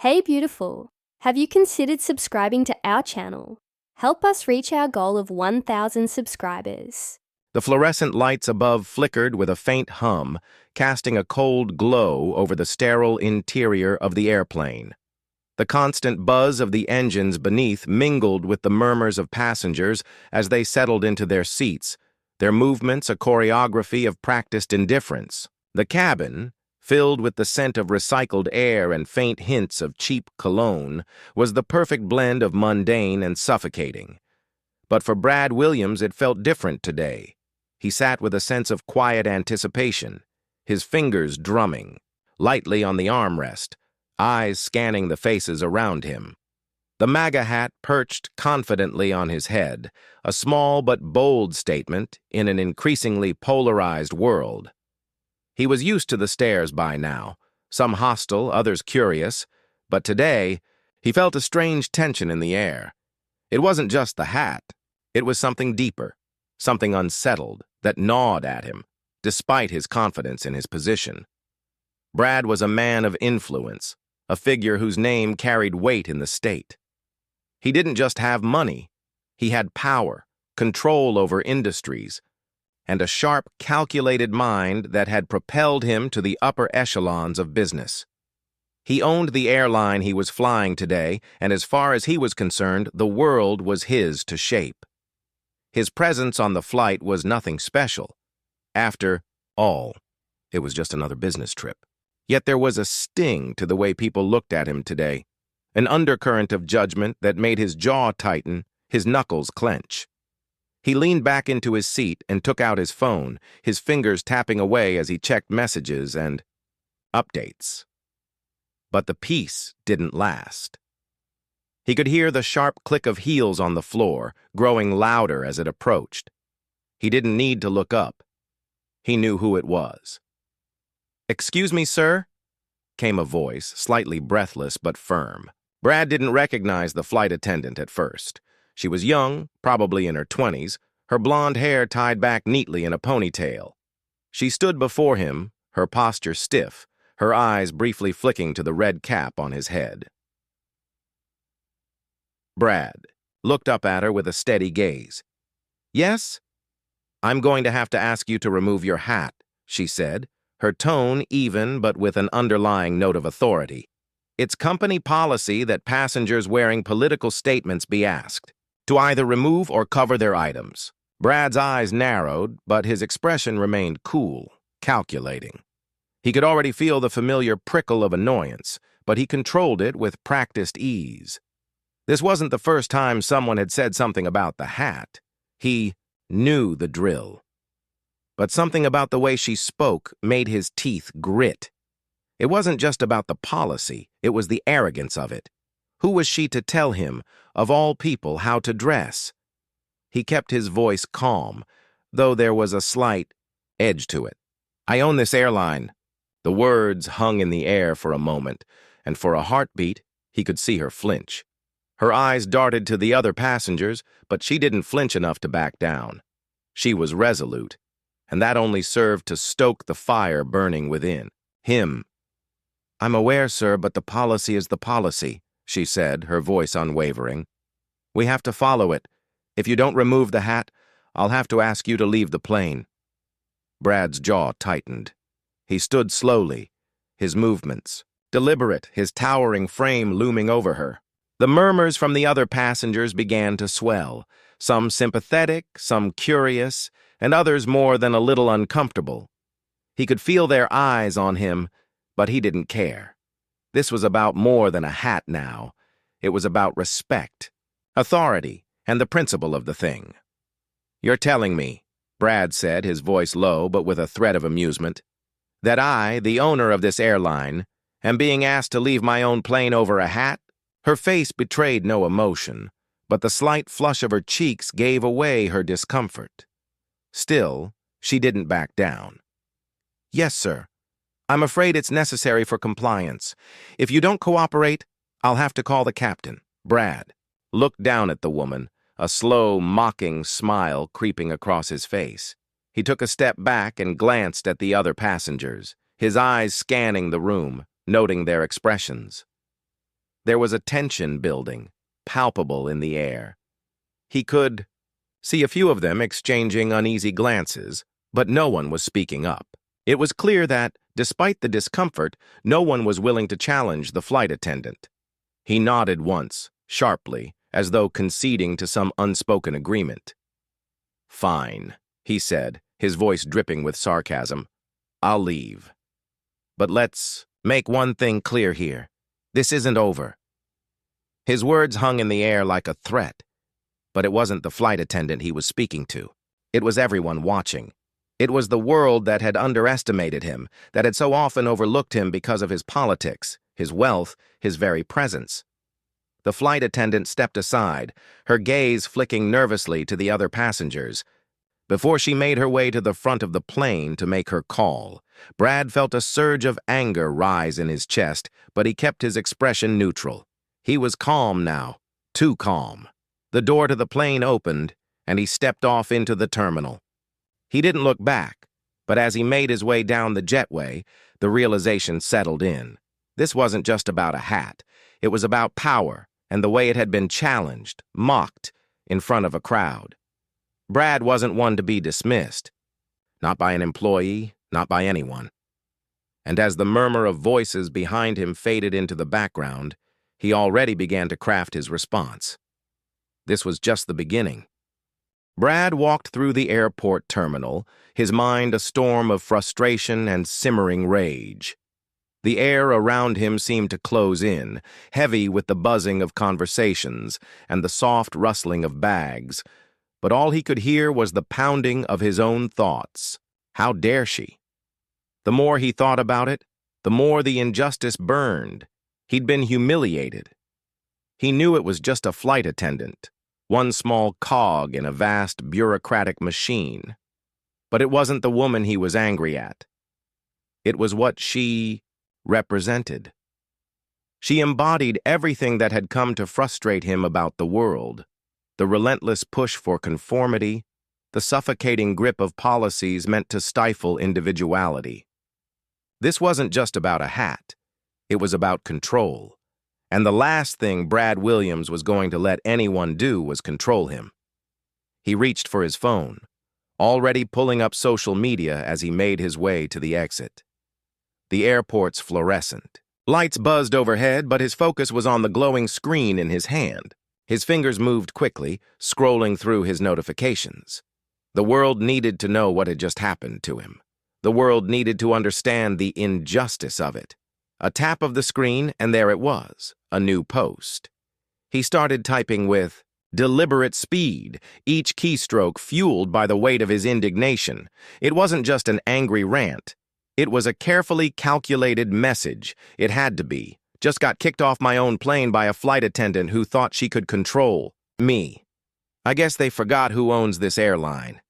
Hey beautiful, have you considered subscribing to our channel? Help us reach our goal of 1,000 subscribers. The fluorescent lights above flickered with a faint hum, casting a cold glow over the sterile interior of the airplane. The constant buzz of the engines beneath mingled with the murmurs of passengers as they settled into their seats, their movements a choreography of practiced indifference. The cabin, filled with the scent of recycled air and faint hints of cheap cologne, was the perfect blend of mundane and suffocating. But for Brad Williams it felt different today. He sat with a sense of quiet anticipation, his fingers drumming, lightly on the armrest, eyes scanning the faces around him. The MAGA hat perched confidently on his head, a small but bold statement in an increasingly polarized world. He was used to the stares by now, some hostile, others curious, but today he felt a strange tension in the air. It wasn't just the hat, it was something deeper, something unsettled that gnawed at him, despite his confidence in his position. Brad was a man of influence, a figure whose name carried weight in the state. He didn't just have money, he had power, control over industries, and a sharp, calculated mind that had propelled him to the upper echelons of business. He owned the airline he was flying today, and as far as he was concerned, the world was his to shape. His presence on the flight was nothing special. After all, it was just another business trip. Yet there was a sting to the way people looked at him today, an undercurrent of judgment that made his jaw tighten, his knuckles clench. He leaned back into his seat and took out his phone, his fingers tapping away as he checked messages and updates. But the peace didn't last. He could hear the sharp click of heels on the floor, growing louder as it approached. He didn't need to look up. He knew who it was. "Excuse me, sir?" came a voice, slightly breathless but firm. Brad didn't recognize the flight attendant at first. She was young, probably in her 20s, her blonde hair tied back neatly in a ponytail. She stood before him, her posture stiff, her eyes briefly flicking to the red cap on his head. Brad looked up at her with a steady gaze. "Yes? I'm going to have to ask you to remove your hat," she said, her tone even but with an underlying note of authority. "It's company policy that passengers wearing political statements be asked to either remove or cover their items." Brad's eyes narrowed, but his expression remained cool, calculating. He could already feel the familiar prickle of annoyance, but he controlled it with practiced ease. This wasn't the first time someone had said something about the hat. He knew the drill. But something about the way she spoke made his teeth grit. It wasn't just about the policy, it was the arrogance of it. Who was she to tell him, of all people, how to dress? He kept his voice calm, though there was a slight edge to it. "I own this airline." The words hung in the air for a moment, and for a heartbeat, he could see her flinch. Her eyes darted to the other passengers, but she didn't flinch enough to back down. She was resolute, and that only served to stoke the fire burning within him. "I'm aware, sir, but the policy is the policy," she said, her voice unwavering. "We have to follow it. If you don't remove the hat, I'll have to ask you to leave the plane." Brad's jaw tightened. He stood slowly, his movements deliberate, his towering frame looming over her. The murmurs from the other passengers began to swell, some sympathetic, some curious, and others more than a little uncomfortable. He could feel their eyes on him, but he didn't care. This was about more than a hat now. It was about respect, authority, and the principle of the thing. "You're telling me," Brad said, his voice low but with a thread of amusement, "that I, the owner of this airline, am being asked to leave my own plane over a hat?" Her face betrayed no emotion, but the slight flush of her cheeks gave away her discomfort. Still, she didn't back down. "Yes, sir. I'm afraid it's necessary for compliance. If you don't cooperate, I'll have to call the captain." Brad looked down at the woman, a slow, mocking smile creeping across his face. He took a step back and glanced at the other passengers, his eyes scanning the room, noting their expressions. There was a tension building, palpable in the air. He could see a few of them exchanging uneasy glances, but no one was speaking up. It was clear that, despite the discomfort, no one was willing to challenge the flight attendant. He nodded once, sharply, as though conceding to some unspoken agreement. "Fine," he said, his voice dripping with sarcasm. "I'll leave. But let's make one thing clear here. This isn't over." His words hung in the air like a threat, but it wasn't the flight attendant he was speaking to. It was everyone watching. It was the world that had underestimated him, that had so often overlooked him because of his politics, his wealth, his very presence. The flight attendant stepped aside, her gaze flicking nervously to the other passengers. Before she made her way to the front of the plane to make her call, Brad felt a surge of anger rise in his chest, but he kept his expression neutral. He was calm now, too calm. The door to the plane opened, and he stepped off into the terminal. He didn't look back, but as he made his way down the jetway, the realization settled in. This wasn't just about a hat. It was about power and the way it had been challenged, mocked, in front of a crowd. Brad wasn't one to be dismissed. Not by an employee, not by anyone. And as the murmur of voices behind him faded into the background, he already began to craft his response. This was just the beginning. Brad walked through the airport terminal, his mind a storm of frustration and simmering rage. The air around him seemed to close in, heavy with the buzzing of conversations and the soft rustling of bags, but all he could hear was the pounding of his own thoughts. How dare she? The more he thought about it, the more the injustice burned. He'd been humiliated. He knew it was just a flight attendant, one small cog in a vast bureaucratic machine. But it wasn't the woman he was angry at. It was what she represented. She embodied everything that had come to frustrate him about the world: the relentless push for conformity, the suffocating grip of policies meant to stifle individuality. This wasn't just about a hat. It was about control. And the last thing Brad Williams was going to let anyone do was control him. He reached for his phone, already pulling up social media as he made his way to the exit. The airport's fluorescent. Lights buzzed overhead, but his focus was on the glowing screen in his hand. His fingers moved quickly, scrolling through his notifications. The world needed to know what had just happened to him. The world needed to understand the injustice of it. A tap of the screen, and there it was, a new post. He started typing with deliberate speed, each keystroke fueled by the weight of his indignation. It wasn't just an angry rant. It was a carefully calculated message. It had to be. Just got kicked off my own plane by a flight attendant who thought she could control me. I guess they forgot who owns this airline.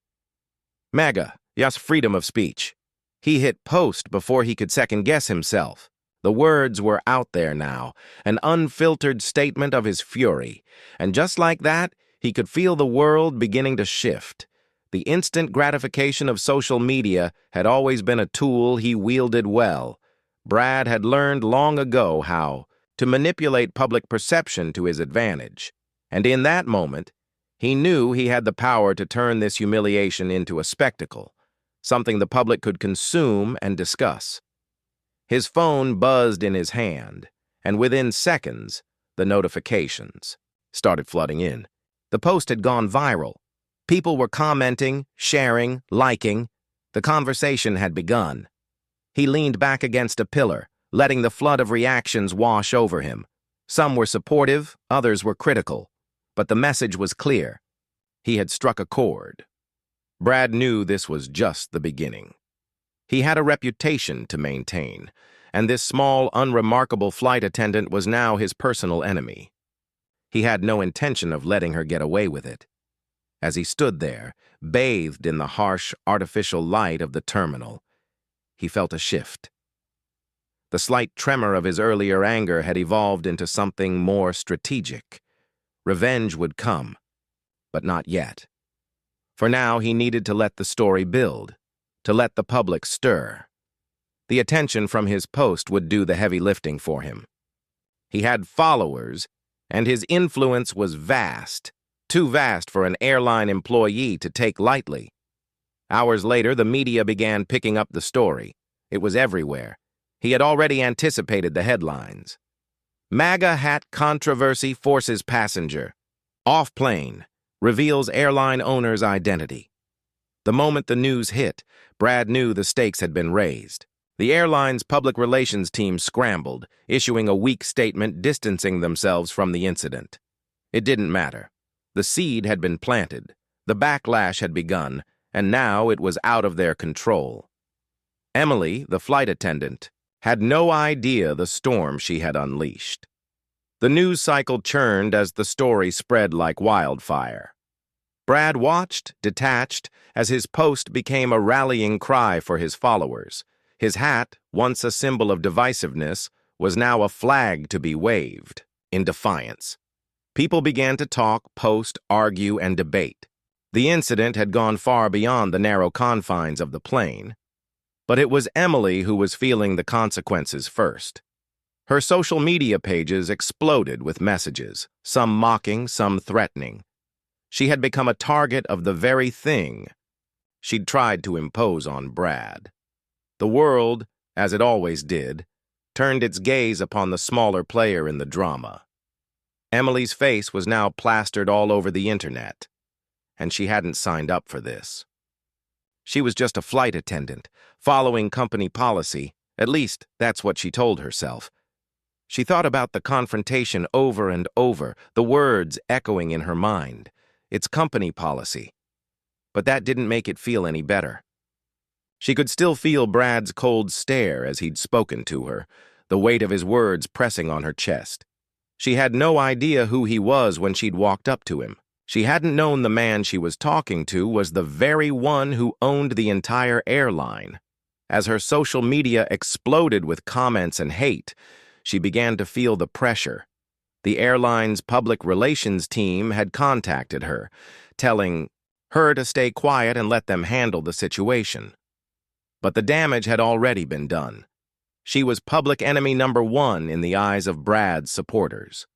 MAGA, yes, freedom of speech. He hit post before he could second-guess himself. The words were out there now, an unfiltered statement of his fury. And just like that, he could feel the world beginning to shift. The instant gratification of social media had always been a tool he wielded well. Brad had learned long ago how to manipulate public perception to his advantage. And in that moment, he knew he had the power to turn this humiliation into a spectacle, something the public could consume and discuss. His phone buzzed in his hand, and within seconds, the notifications started flooding in. The post had gone viral. People were commenting, sharing, liking. The conversation had begun. He leaned back against a pillar, letting the flood of reactions wash over him. Some were supportive, others were critical. But the message was clear. He had struck a chord. Brad knew this was just the beginning. He had a reputation to maintain, and this small, unremarkable flight attendant was now his personal enemy. He had no intention of letting her get away with it. As he stood there, bathed in the harsh, artificial light of the terminal, he felt a shift. The slight tremor of his earlier anger had evolved into something more strategic. Revenge would come, but not yet. For now, he needed to let the story build, to let the public stir. The attention from his post would do the heavy lifting for him. He had followers, and his influence was vast, too vast for an airline employee to take lightly. Hours later, the media began picking up the story. It was everywhere. He had already anticipated the headlines. MAGA hat controversy forces passenger. Off plane. Reveals airline owner's identity. The moment the news hit, Brad knew the stakes had been raised. The airline's public relations team scrambled, issuing a weak statement distancing themselves from the incident. It didn't matter. The seed had been planted, the backlash had begun, and now it was out of their control. Emily, the flight attendant, had no idea the storm she had unleashed. The news cycle churned as the story spread like wildfire. Brad watched, detached, as his post became a rallying cry for his followers. His hat, once a symbol of divisiveness, was now a flag to be waved, in defiance. People began to talk, post, argue, and debate. The incident had gone far beyond the narrow confines of the plane. But it was Emily who was feeling the consequences first. Her social media pages exploded with messages, some mocking, some threatening. She had become a target of the very thing she'd tried to impose on Brad. The world, as it always did, turned its gaze upon the smaller player in the drama. Emily's face was now plastered all over the internet, and she hadn't signed up for this. She was just a flight attendant, following company policy. At least, that's what she told herself. She thought about the confrontation over and over, the words echoing in her mind. It's company policy. But that didn't make it feel any better. She could still feel Brad's cold stare as he'd spoken to her, the weight of his words pressing on her chest. She had no idea who he was when she'd walked up to him. She hadn't known the man she was talking to was the very one who owned the entire airline. As her social media exploded with comments and hate, she began to feel the pressure. The airline's public relations team had contacted her, telling her to stay quiet and let them handle the situation. But the damage had already been done. She was public enemy number one in the eyes of Brad's supporters.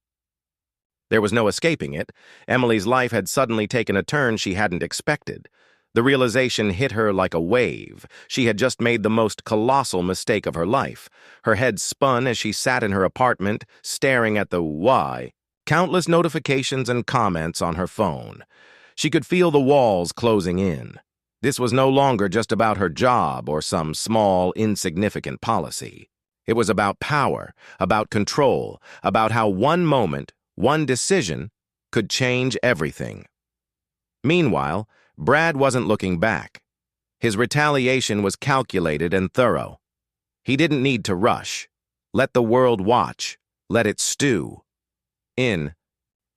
There was no escaping it. Emily's life had suddenly taken a turn she hadn't expected. The realization hit her like a wave. She had just made the most colossal mistake of her life. Her head spun as she sat in her apartment, staring at the countless notifications and comments on her phone. She could feel the walls closing in. This was no longer just about her job or some small, insignificant policy. It was about power, about control, about how one moment, one decision, could change everything. Meanwhile, Brad wasn't looking back. His retaliation was calculated and thorough. He didn't need to rush. Let the world watch. Let it stew. In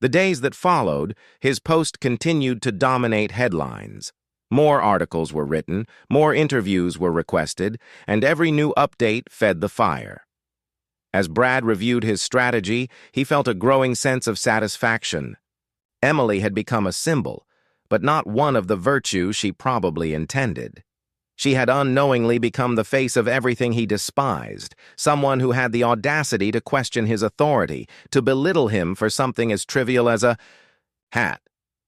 the days that followed, his post continued to dominate headlines. More articles were written, more interviews were requested, and every new update fed the fire. As Brad reviewed his strategy, he felt a growing sense of satisfaction. Emily had become a symbol, but not one of the virtues she probably intended. She had unknowingly become the face of everything he despised, someone who had the audacity to question his authority, to belittle him for something as trivial as a hat.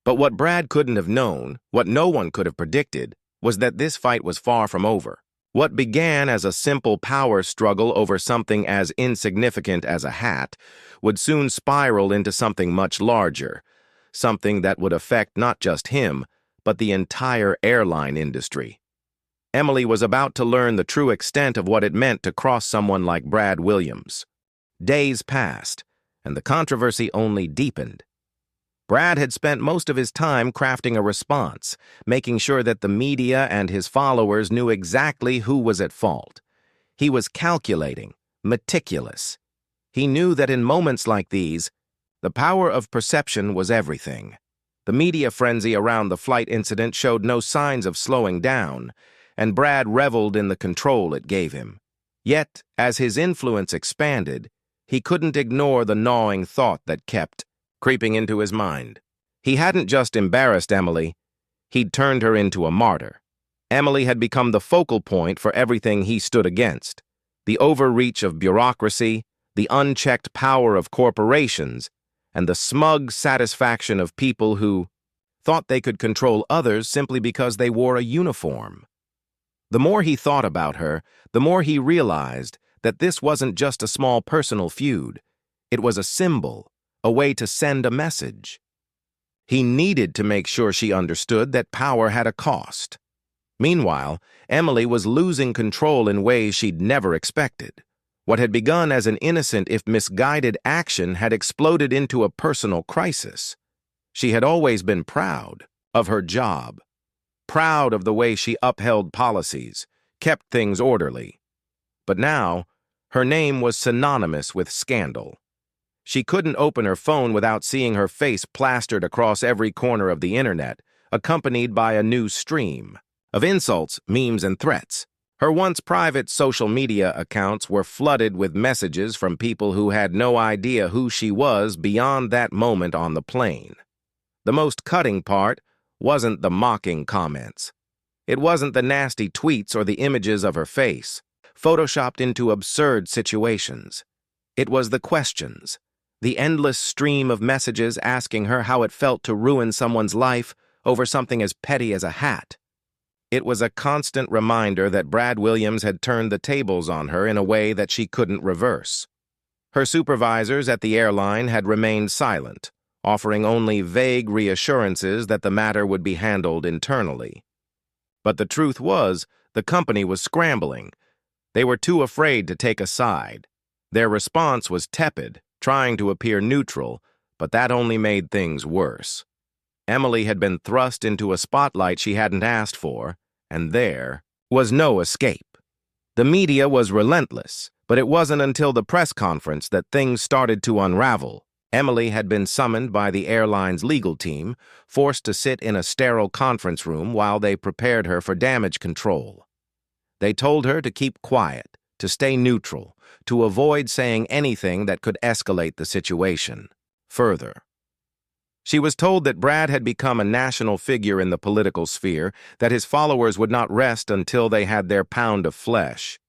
But what Brad couldn't have known, what no one could have predicted, was that this fight was far from over. What began as a simple power struggle over something as insignificant as a hat would soon spiral into something much larger, something that would affect not just him, but the entire airline industry. Emily was about to learn the true extent of what it meant to cross someone like Brad Williams. Days passed, and the controversy only deepened. Brad had spent most of his time crafting a response, making sure that the media and his followers knew exactly who was at fault. He was calculating, meticulous. He knew that in moments like these, the power of perception was everything. The media frenzy around the flight incident showed no signs of slowing down, and Brad reveled in the control it gave him. Yet, as his influence expanded, he couldn't ignore the gnawing thought that kept creeping into his mind. He hadn't just embarrassed Emily, he'd turned her into a martyr. Emily had become the focal point for everything he stood against. The overreach of bureaucracy, the unchecked power of corporations, and the smug satisfaction of people who thought they could control others simply because they wore a uniform. The more he thought about her, the more he realized that this wasn't just a small personal feud. It was a symbol, a way to send a message. He needed to make sure she understood that power had a cost. Meanwhile, Emily was losing control in ways she'd never expected. What had begun as an innocent if misguided action had exploded into a personal crisis. She had always been proud of her job, proud of the way she upheld policies, kept things orderly. But now, her name was synonymous with scandal. She couldn't open her phone without seeing her face plastered across every corner of the internet, accompanied by a new stream of insults, memes, and threats. Her once private social media accounts were flooded with messages from people who had no idea who she was beyond that moment on the plane. The most cutting part wasn't the mocking comments. It wasn't the nasty tweets or the images of her face, photoshopped into absurd situations. It was the questions, the endless stream of messages asking her how it felt to ruin someone's life over something as petty as a hat. It was a constant reminder that Brad Williams had turned the tables on her in a way that she couldn't reverse. Her supervisors at the airline had remained silent, offering only vague reassurances that the matter would be handled internally. But the truth was, the company was scrambling. They were too afraid to take a side. Their response was tepid, trying to appear neutral, but that only made things worse. Emily had been thrust into a spotlight she hadn't asked for, and there was no escape. The media was relentless, but it wasn't until the press conference that things started to unravel. Emily had been summoned by the airline's legal team, forced to sit in a sterile conference room while they prepared her for damage control. They told her to keep quiet, to stay neutral, to avoid saying anything that could escalate the situation further. She was told that Brad had become a national figure in the political sphere, that his followers would not rest until they had their pound of flesh.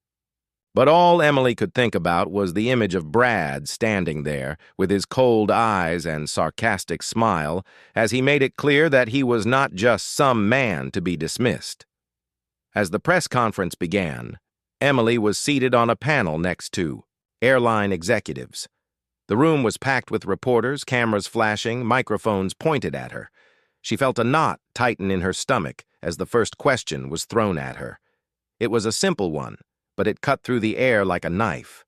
But all Emily could think about was the image of Brad standing there, with his cold eyes and sarcastic smile, as he made it clear that he was not just some man to be dismissed. As the press conference began, Emily was seated on a panel next to airline executives. The room was packed with reporters, cameras flashing, microphones pointed at her. She felt a knot tighten in her stomach as the first question was thrown at her. It was a simple one, but it cut through the air like a knife.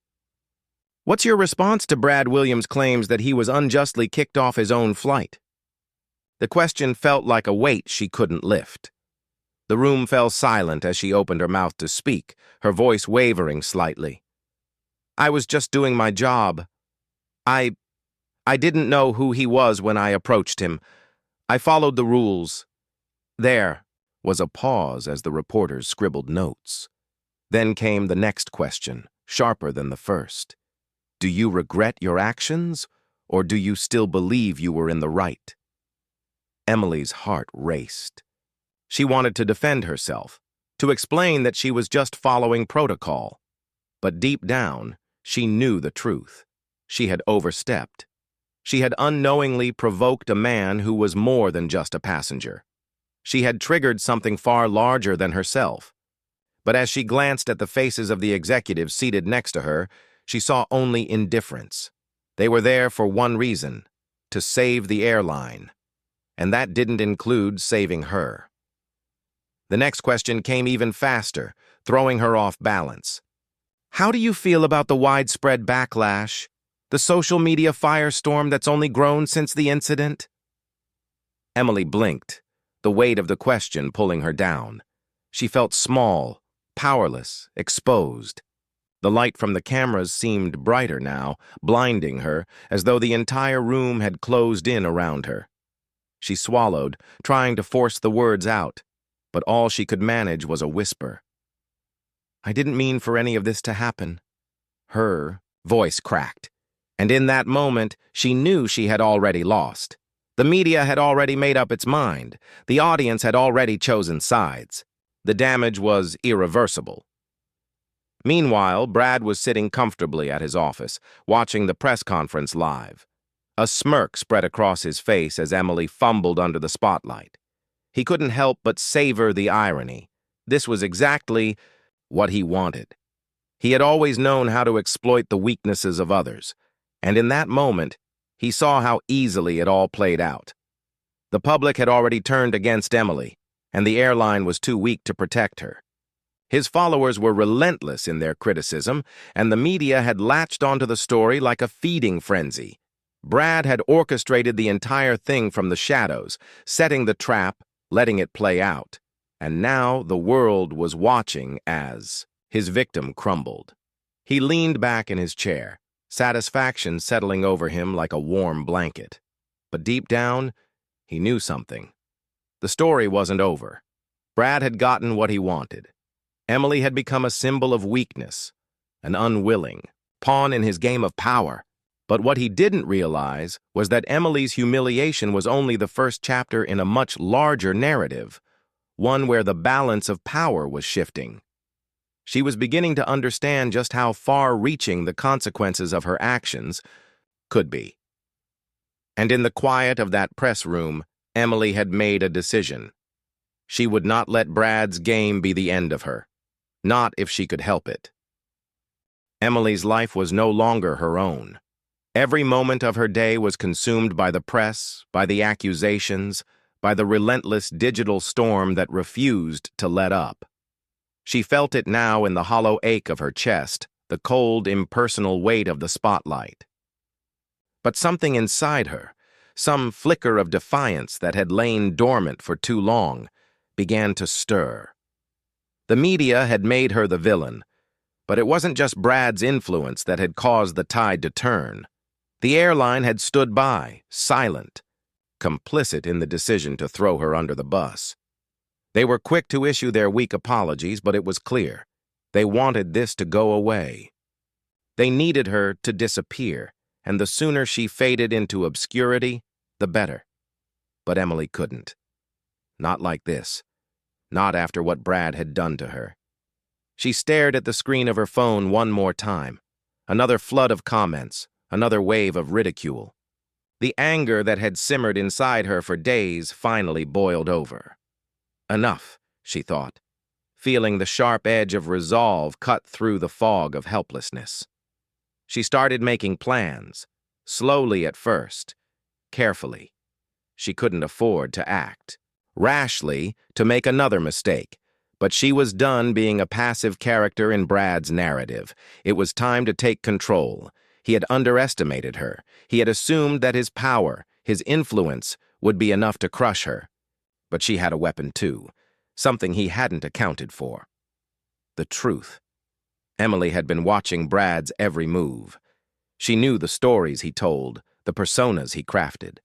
What's your response to Brad Williams' claims that he was unjustly kicked off his own flight? The question felt like a weight she couldn't lift. The room fell silent as she opened her mouth to speak, her voice wavering slightly. I was just doing my job. I didn't know who he was when I approached him. I followed the rules. There was a pause as the reporters scribbled notes. Then came the next question, sharper than the first. Do you regret your actions, or do you still believe you were in the right? Emily's heart raced. She wanted to defend herself, to explain that she was just following protocol. But deep down, she knew the truth. She had overstepped. She had unknowingly provoked a man who was more than just a passenger. She had triggered something far larger than herself. But as she glanced at the faces of the executives seated next to her, she saw only indifference. They were there for one reason, to save the airline. And that didn't include saving her. The next question came even faster, throwing her off balance. How do you feel about the widespread backlash? The social media firestorm that's only grown since the incident? Emily blinked, the weight of the question pulling her down. She felt small, powerless, exposed. The light from the cameras seemed brighter now, blinding her, as though the entire room had closed in around her. She swallowed, trying to force the words out, but all she could manage was a whisper. I didn't mean for any of this to happen. Her voice cracked, and in that moment, she knew she had already lost. The media had already made up its mind. The audience had already chosen sides. The damage was irreversible. Meanwhile, Brad was sitting comfortably at his office, watching the press conference live. A smirk spread across his face as Emily fumbled under the spotlight. He couldn't help but savor the irony. This was exactly what he wanted. He had always known how to exploit the weaknesses of others, and in that moment, he saw how easily it all played out. The public had already turned against Emily, and the airline was too weak to protect her. His followers were relentless in their criticism, and the media had latched onto the story like a feeding frenzy. Brad had orchestrated the entire thing from the shadows, setting the trap, letting it play out. And now the world was watching as his victim crumbled. He leaned back in his chair, satisfaction settling over him like a warm blanket. But deep down, he knew something. The story wasn't over. Brad had gotten what he wanted. Emily had become a symbol of weakness, an unwilling pawn in his game of power. But what he didn't realize was that Emily's humiliation was only the first chapter in a much larger narrative, one where the balance of power was shifting. She was beginning to understand just how far-reaching the consequences of her actions could be. And in the quiet of that press room, Emily had made a decision. She would not let Brad's game be the end of her, not if she could help it. Emily's life was no longer her own. Every moment of her day was consumed by the press, by the accusations, by the relentless digital storm that refused to let up. She felt it now in the hollow ache of her chest, the cold, impersonal weight of the spotlight. But something inside her, some flicker of defiance that had lain dormant for too long, began to stir. The media had made her the villain, but it wasn't just Brad's influence that had caused the tide to turn. The airline had stood by, silent, complicit in the decision to throw her under the bus. They were quick to issue their weak apologies, but it was clear. They wanted this to go away. They needed her to disappear, and the sooner she faded into obscurity, the better. But Emily couldn't. Not like this. Not after what Brad had done to her. She stared at the screen of her phone one more time. Another flood of comments, another wave of ridicule. The anger that had simmered inside her for days finally boiled over. Enough, she thought, feeling the sharp edge of resolve cut through the fog of helplessness. She started making plans, slowly at first, carefully. She couldn't afford to act rashly, to make another mistake. But she was done being a passive character in Brad's narrative. It was time to take control. He had underestimated her. He had assumed that his power, his influence, would be enough to crush her. But she had a weapon too, something he hadn't accounted for. The truth. Emily had been watching Brad's every move. She knew the stories he told, the personas he crafted.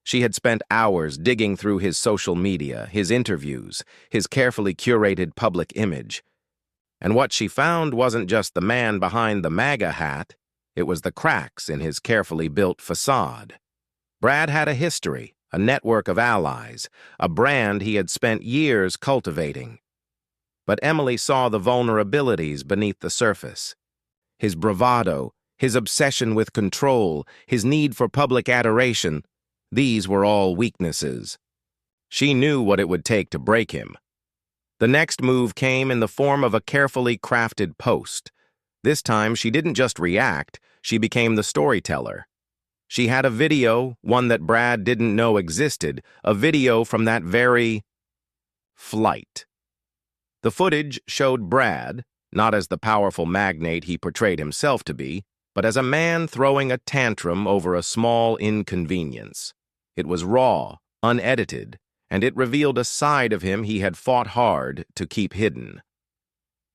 She had spent hours digging through his social media, his interviews, his carefully curated public image. And what she found wasn't just the man behind the MAGA hat, it was the cracks in his carefully built facade. Brad had a history, a network of allies, a brand he had spent years cultivating. But Emily saw the vulnerabilities beneath the surface. His bravado, his obsession with control, his need for public adoration, these were all weaknesses. She knew what it would take to break him. The next move came in the form of a carefully crafted post. This time, she didn't just react, she became the storyteller. She had a video, one that Brad didn't know existed, a video from that very flight. The footage showed Brad, not as the powerful magnate he portrayed himself to be, but as a man throwing a tantrum over a small inconvenience. It was raw, unedited, and it revealed a side of him he had fought hard to keep hidden.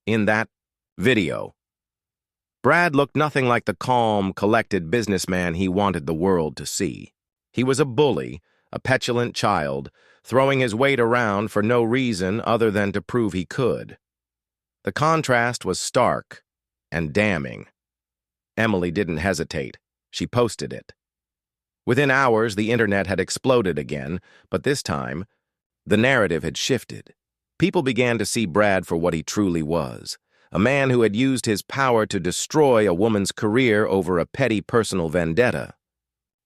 In that video, Brad looked nothing like the calm, collected businessman he wanted the world to see. He was a bully, a petulant child, throwing his weight around for no reason other than to prove he could. The contrast was stark and damning. Emily didn't hesitate. She posted it. Within hours, the internet had exploded again, but this time, the narrative had shifted. People began to see Brad for what he truly was, a man who had used his power to destroy a woman's career over a petty personal vendetta.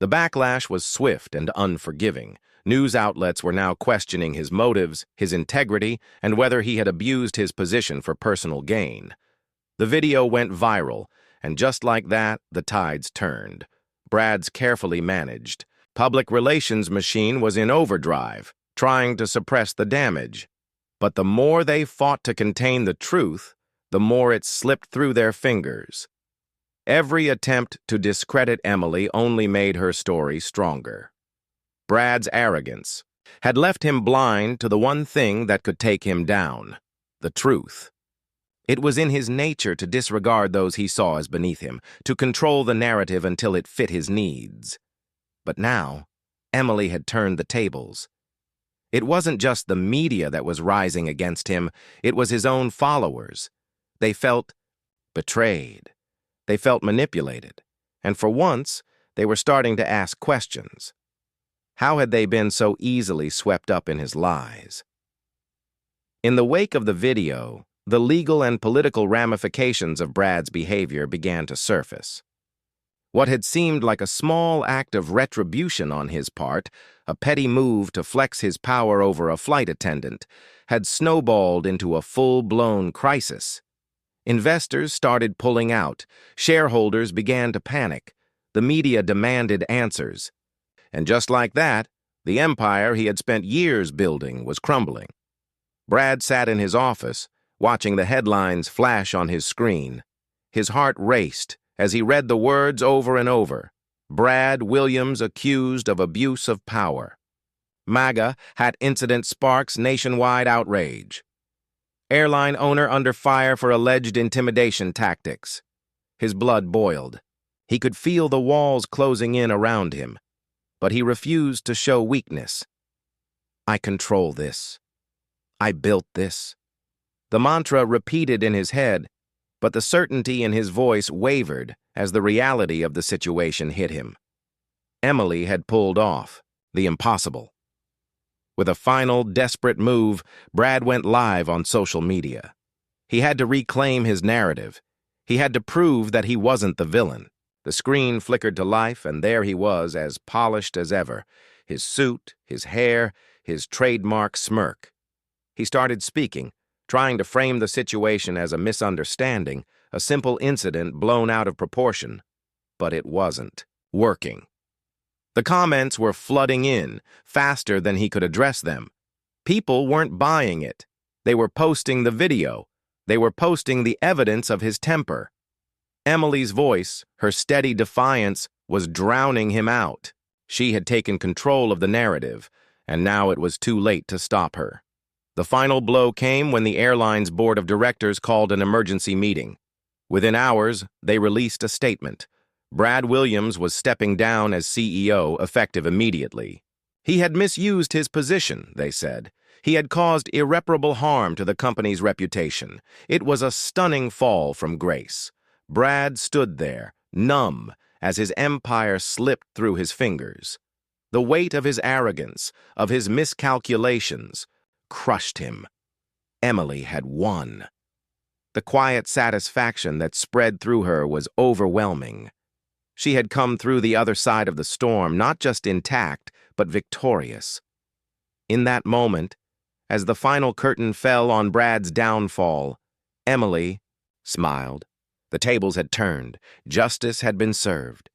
The backlash was swift and unforgiving. News outlets were now questioning his motives, his integrity, and whether he had abused his position for personal gain. The video went viral, and just like that, the tides turned. Brad's carefully managed public relations machine was in overdrive, trying to suppress the damage. But the more they fought to contain the truth, the more it slipped through their fingers. Every attempt to discredit Emily only made her story stronger. Brad's arrogance had left him blind to the one thing that could take him down: the truth. It was in his nature to disregard those he saw as beneath him, to control the narrative until it fit his needs. But now, Emily had turned the tables. It wasn't just the media that was rising against him, it was his own followers. They felt betrayed. They felt manipulated. And for once, they were starting to ask questions. How had they been so easily swept up in his lies? In the wake of the video, the legal and political ramifications of Brad's behavior began to surface. What had seemed like a small act of retribution on his part, a petty move to flex his power over a flight attendant, had snowballed into a full-blown crisis. Investors started pulling out, shareholders began to panic, the media demanded answers. And just like that, the empire he had spent years building was crumbling. Brad sat in his office, watching the headlines flash on his screen. His heart raced as he read the words over and over. Brad Williams accused of abuse of power. MAGA hat incident sparks nationwide outrage. Airline owner under fire for alleged intimidation tactics. His blood boiled. He could feel the walls closing in around him, but he refused to show weakness. I control this. I built this. The mantra repeated in his head, but the certainty in his voice wavered as the reality of the situation hit him. Emily had pulled off the impossible. With a final, desperate move, Brad went live on social media. He had to reclaim his narrative. He had to prove that he wasn't the villain. The screen flickered to life, and there he was, as polished as ever. His suit, his hair, his trademark smirk. He started speaking, trying to frame the situation as a misunderstanding, a simple incident blown out of proportion. But it wasn't working. The comments were flooding in, faster than he could address them. People weren't buying it. They were posting the video. They were posting the evidence of his temper. Emily's voice, her steady defiance, was drowning him out. She had taken control of the narrative, and now it was too late to stop her. The final blow came when the airline's board of directors called an emergency meeting. Within hours, they released a statement. Brad Williams was stepping down as CEO, effective immediately. He had misused his position, they said. He had caused irreparable harm to the company's reputation. It was a stunning fall from grace. Brad stood there, numb, as his empire slipped through his fingers. The weight of his arrogance, of his miscalculations, crushed him. Emily had won. The quiet satisfaction that spread through her was overwhelming. She had come through the other side of the storm, not just intact, but victorious. In that moment, as the final curtain fell on Brad's downfall, Emily smiled. The tables had turned. Justice had been served.